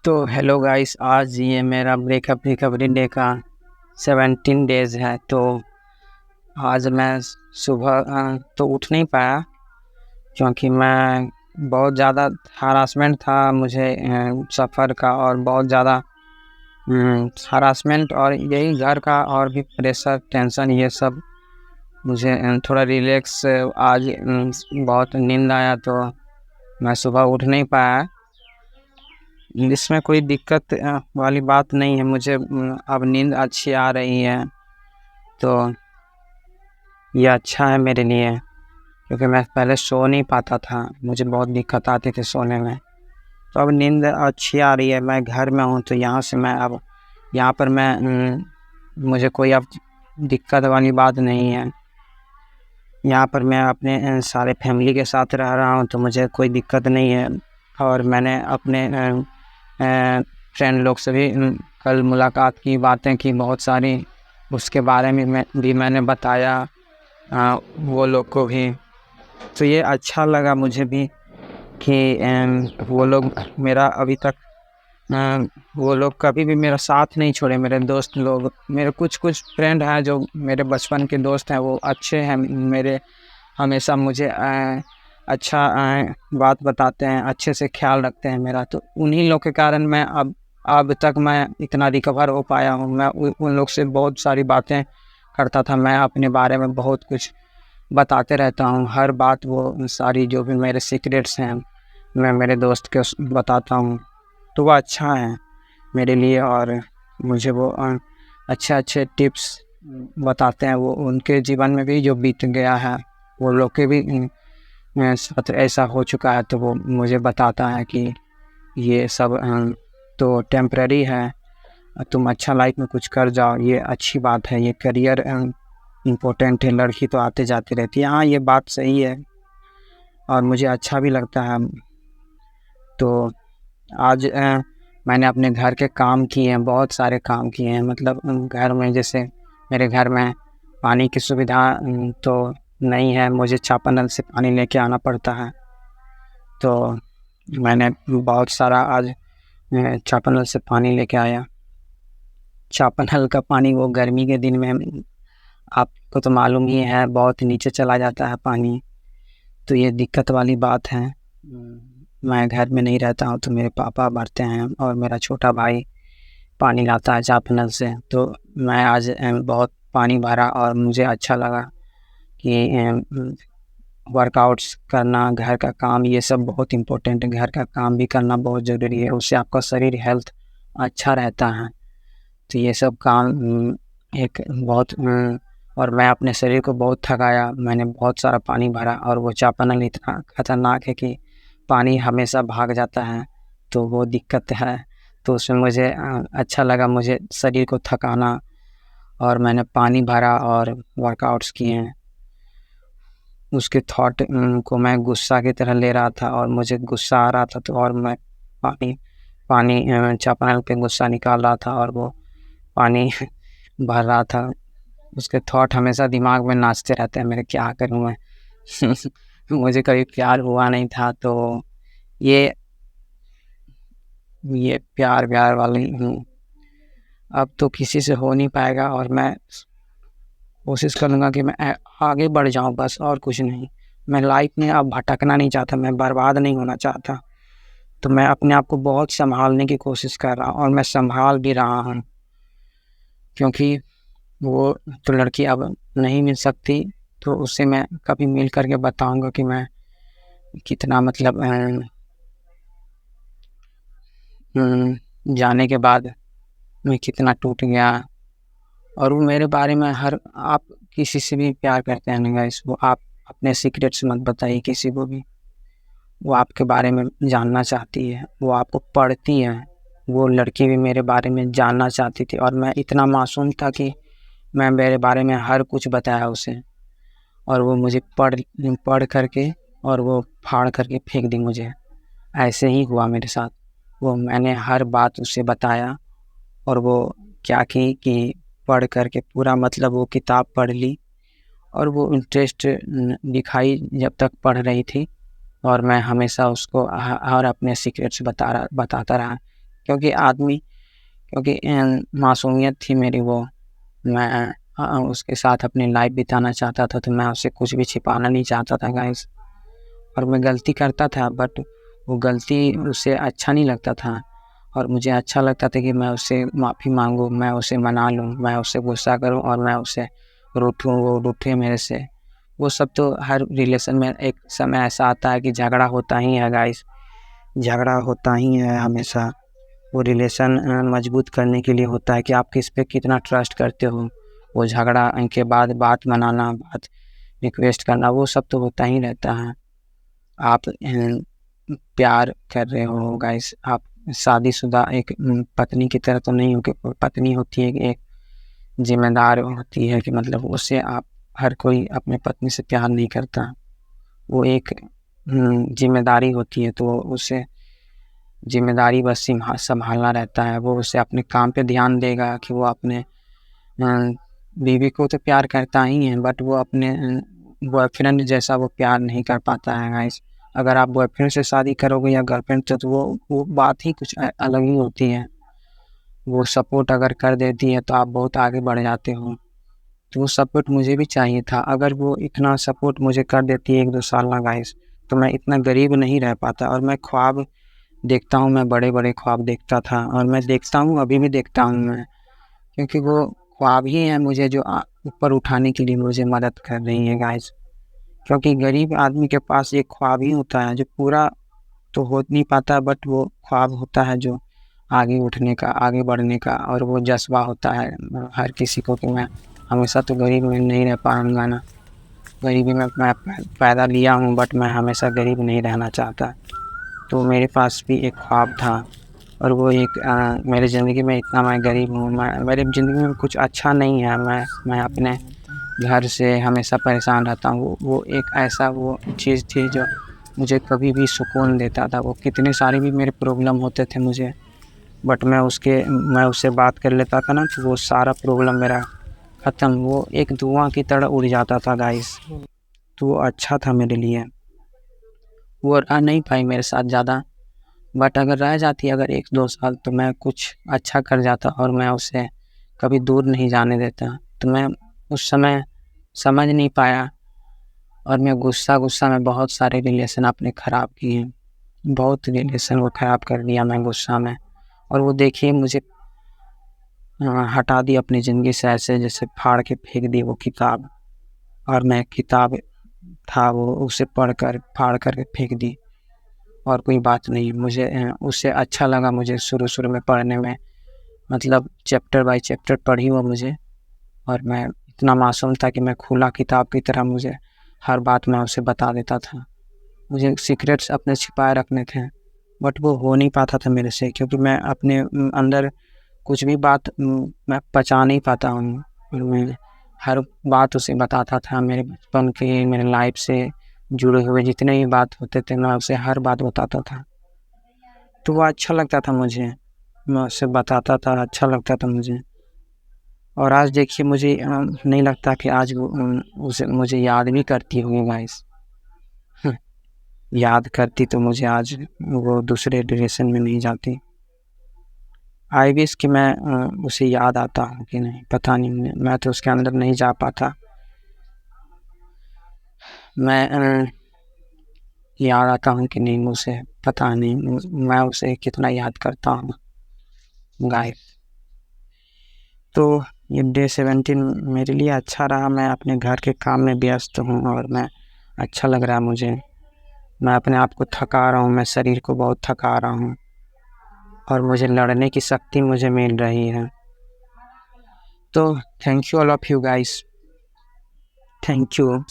तो hello guys, आज ये मेरा ब्रेकअप रिकवरी डे का 17 डेज़ है। तो आज मैं सुबह तो उठ नहीं पाया, क्योंकि मैं बहुत ज़्यादा हरासमेंट था मुझे सफ़र का, और बहुत ज़्यादा हरासमेंट और यही घर का और भी प्रेशर टेंशन ये सब मुझे थोड़ा रिलैक्स आज बहुत नींद आया, तो मैं सुबह उठ नहीं पाया। इसमें कोई दिक्कत वाली बात नहीं है। मुझे अब नींद अच्छी आ रही है, तो ये अच्छा है मेरे लिए, क्योंकि मैं पहले सो नहीं पाता था, मुझे बहुत दिक्कत आती थी सोने में। तो अब नींद अच्छी आ रही है। मैं घर में हूँ, तो यहाँ से मैं अब यहाँ पर मुझे कोई अब दिक्कत वाली बात नहीं है। यहाँ पर मैं अपने सारे फैमिली के साथ रह रहा हूँ, तो मुझे कोई दिक्कत नहीं है। और मैंने अपने फ्रेंड लोग से भी कल मुलाकात की, बातें की बहुत सारी, उसके बारे में मैंने बताया वो लोग को भी। तो ये अच्छा लगा मुझे भी कि वो लोग मेरा अभी तक वो लोग कभी भी मेरा साथ नहीं छोड़े। मेरे दोस्त लोग, मेरे कुछ फ्रेंड हैं जो मेरे बचपन के दोस्त हैं, वो अच्छे हैं मेरे, हमेशा मुझे अच्छा बात बताते हैं, अच्छे से ख्याल रखते हैं मेरा। तो उन्हीं लोग के कारण मैं अब तक मैं इतना रिकवर हो पाया हूँ। मैं उन लोग से बहुत सारी बातें करता था, मैं अपने बारे में बहुत कुछ बताते रहता हूँ, हर बात, वो सारी जो भी मेरे सीक्रेट्स हैं मैं मेरे दोस्त को बताता हूँ। तो वो अच्छा है मेरे लिए, और मुझे वो अच्छे अच्छे टिप्स बताते हैं। वो उनके जीवन में भी जो बीत गया है, वो लोग के भी साथ ऐसा हो चुका है, तो वो मुझे बताता है कि ये सब तो टेम्परेरी है, तुम अच्छा लाइफ में कुछ कर जाओ, ये अच्छी बात है, ये करियर इम्पोर्टेंट है, लड़की तो आते जाती रहती है। हाँ, ये बात सही है और मुझे अच्छा भी लगता है। तो आज मैंने अपने घर के काम किए हैं, बहुत सारे काम किए हैं। मतलब घर में, जैसे मेरे घर में पानी की सुविधा तो नहीं है, मुझे चापानल से पानी लेके आना पड़ता है। तो मैंने बहुत सारा आज चापानल से पानी लेके आया। चापानल का पानी वो गर्मी के दिन में, आपको तो मालूम ही है, बहुत नीचे चला जाता है पानी, तो ये दिक्कत वाली बात है। मैं घर में नहीं रहता हूँ, तो मेरे पापा भरते हैं और मेरा छोटा भाई पानी लाता है चापानल से। तो मैं आज बहुत पानी भरा और मुझे अच्छा लगा कि वर्कआउट्स करना, घर का काम, ये सब बहुत इम्पोर्टेंट है। घर का काम भी करना बहुत ज़रूरी है, उससे आपका शरीर हेल्थ अच्छा रहता है। तो ये सब काम एक बहुत और मैं अपने शरीर को बहुत थकाया, मैंने बहुत सारा पानी भरा, और वो चापानल इतना ख़तरनाक है कि पानी हमेशा भाग जाता है, तो वो दिक्कत है। तो उसमें मुझे अच्छा लगा, मुझे शरीर को थकाना, और मैंने पानी भरा और वर्कआउट्स किए हैं। उसके थॉट को मैं गुस्सा की तरह ले रहा था, और मुझे गुस्सा आ रहा था, तो और मैं पानी पानी चापानल पे गुस्सा निकाल रहा था, और वो पानी भर रहा था। उसके थॉट हमेशा दिमाग में नाचते रहते हैं मेरे, क्या करूँ मैं। मुझे कभी प्यार हुआ नहीं था, तो ये प्यार व्यार वाली अब तो किसी से हो नहीं पाएगा, और मैं कोशिश करूँगा कि मैं आगे बढ़ जाऊँ, बस और कुछ नहीं। मैं लाइफ में अब भटकना नहीं चाहता, मैं बर्बाद नहीं होना चाहता। तो मैं अपने आप को बहुत संभालने की कोशिश कर रहा हूँ, और मैं संभाल भी रहा हूँ, क्योंकि वो तो लड़की अब नहीं मिल सकती। तो उससे मैं कभी मिल करके बताऊँगा कि मैं कितना, मतलब जाने के बाद मैं कितना टूट गया। और वो मेरे बारे में आप किसी से भी प्यार करते हैं ना गाइस, वो आप अपने सीक्रेट्स मत बताइए किसी को भी। वो आपके बारे में जानना चाहती है, वो आपको पढ़ती है। वो लड़की भी मेरे बारे में जानना चाहती थी, और मैं इतना मासूम था कि मैं मेरे बारे में हर कुछ बताया उसे, और वो मुझे पढ़ करके और वो फाड़ करके फेंक दी मुझे। ऐसे ही हुआ मेरे साथ। वो मैंने हर बात उसे बताया, और वो क्या की कि पढ़ करके पूरा, मतलब वो किताब पढ़ ली, और वो इंटरेस्ट दिखाई जब तक पढ़ रही थी, और मैं हमेशा उसको और अपने सीक्रेट्स बताता रहा क्योंकि मासूमियत थी मेरी वो। मैं उसके साथ अपनी लाइफ बिताना चाहता था, तो मैं उससे कुछ भी छिपाना नहीं चाहता था गाइस। और मैं गलती करता था, बट वो गलती उसे अच्छा नहीं लगता था, और मुझे अच्छा लगता था कि मैं उससे माफ़ी मांगूँ, मैं उसे मना लूँ, मैं उससे गुस्सा करूँ और मैं उससे रूठूँ, वो रूठे मेरे से। वो सब तो हर रिलेशन में एक समय ऐसा आता है कि झगड़ा होता ही है गाइस, झगड़ा होता ही है हमेशा। वो रिलेशन मजबूत करने के लिए होता है कि आप किस पे कितना ट्रस्ट करते हो। वो झगड़ा के बाद बात मनाना, बात रिक्वेस्ट करना, वो सब तो होता ही रहता है। आप प्यार कर रहे हो गाइस, आप शादीशुदा एक पत्नी की तरह तो नहीं हो कि पत्नी होती है कि एक जिम्मेदार होती है, कि मतलब उससे आप हर कोई अपने पत्नी से प्यार नहीं करता। वो एक जिम्मेदारी होती है, तो उसे जिम्मेदारी बस संभालना रहता है। वो उसे अपने काम पे ध्यान देगा कि वो अपने बीवी को तो प्यार करता ही है, बट वो अपने बॉयफ्रेंड जैसा वो प्यार नहीं कर पाता है गाइस। अगर आप बॉयफ्रेंड से शादी करोगे या गर्लफ्रेंड से, तो वो बात ही कुछ अलग ही होती है। वो सपोर्ट अगर कर देती है तो आप बहुत आगे बढ़ जाते हो। तो वो सपोर्ट मुझे भी चाहिए था। अगर वो इतना सपोर्ट मुझे कर देती है 1-2 साल ना गाइस, तो मैं इतना गरीब नहीं रह पाता। और मैं ख्वाब देखता हूँ, मैं बड़े-बड़े ख्वाब देखता था, और मैं देखता हूँ, अभी भी देखता हूँ मैं, क्योंकि वो ख्वाब ही हैं मुझे जो ऊपर उठाने के लिए मुझे मदद कर रही है गाइस। क्योंकि गरीब आदमी के पास एक ख्वाब ही होता है जो पूरा तो हो नहीं पाता, बट वो ख्वाब होता है जो आगे उठने का, आगे बढ़ने का, और वो जज्बा होता है हर किसी को कि मैं हमेशा तो गरीब में नहीं रह पाऊँगा ना। गरीबी में मैं पैदा लिया हूँ, बट मैं हमेशा गरीब नहीं रहना चाहता। तो मेरे पास भी एक ख्वाब था, और वो एक मेरी ज़िंदगी में इतना मैं गरीब हूँ, मेरी ज़िंदगी में कुछ अच्छा नहीं है। मैं अपने घर से हमेशा परेशान रहता हूँ। वो एक ऐसा वो चीज़ थी जो मुझे कभी भी सुकून देता था। वो कितने सारे भी मेरे प्रॉब्लम होते थे मुझे, बट मैं उससे बात कर लेता था ना, तो वो सारा प्रॉब्लम मेरा ख़त्म, वो एक धुआँ की तरह उड़ जाता था गाइस। तो वो अच्छा था मेरे लिए। वो रह नहीं पाई मेरे साथ ज़्यादा, बट अगर रह जाती अगर 1-2 साल, तो मैं कुछ अच्छा कर जाता और मैं उसे कभी दूर नहीं जाने देता। तो मैं उस समय समझ नहीं पाया, और मैं गुस्सा में बहुत सारे रिलेशन अपने ख़राब किए। बहुत रिलेशन वो ख़राब कर दिया मैं गुस्सा में। और वो देखिए मुझे हटा दी अपनी ज़िंदगी से, ऐसे जैसे फाड़ के फेंक दी वो किताब। और मैं किताब था वो, उसे पढ़कर फाड़ कर फेंक दी, और कोई बात नहीं। मुझे उससे अच्छा लगा मुझे शुरू में पढ़ने में, मतलब चैप्टर बाय चैप्टर पढ़ी वो मुझे। और मैं इतना मासूम था कि मैं खुला किताब की तरह मुझे हर बात मैं उसे बता देता था। मुझे सीक्रेट्स अपने छिपाए रखने थे, बट वो हो नहीं पाता था मेरे से, क्योंकि मैं अपने अंदर कुछ भी बात मैं पचा नहीं पाता हूँ। मैं हर बात उसे बताता था, मेरे बचपन के, मेरे लाइफ से जुड़े हुए जितने भी बात होते थे, मैं उसे हर बात बताता था। तो वो अच्छा लगता था मुझे, मैं उसे बताता था, अच्छा लगता था मुझे। और आज देखिए मुझे नहीं लगता कि आज वो उसे मुझे याद भी करती होगी गाइस। याद करती तो मुझे आज वो दूसरे रिलेशन में नहीं जाती। आई विश कि मैं उसे याद आता हूँ कि नहीं, पता नहीं, मैं तो उसके अंदर नहीं जा पाता। मैं याद आता हूँ कि नहीं मुझे, पता नहीं मैं उसे कितना याद करता हूँ गाइस। तो ये डे 17 मेरे लिए अच्छा रहा। मैं अपने घर के काम में व्यस्त हूँ, और मैं अच्छा लग रहा है मुझे। मैं अपने आप को थका रहा हूँ, मैं शरीर को बहुत थका रहा हूँ, और मुझे लड़ने की शक्ति मुझे मिल रही है। तो thank you all of you guys, thank you.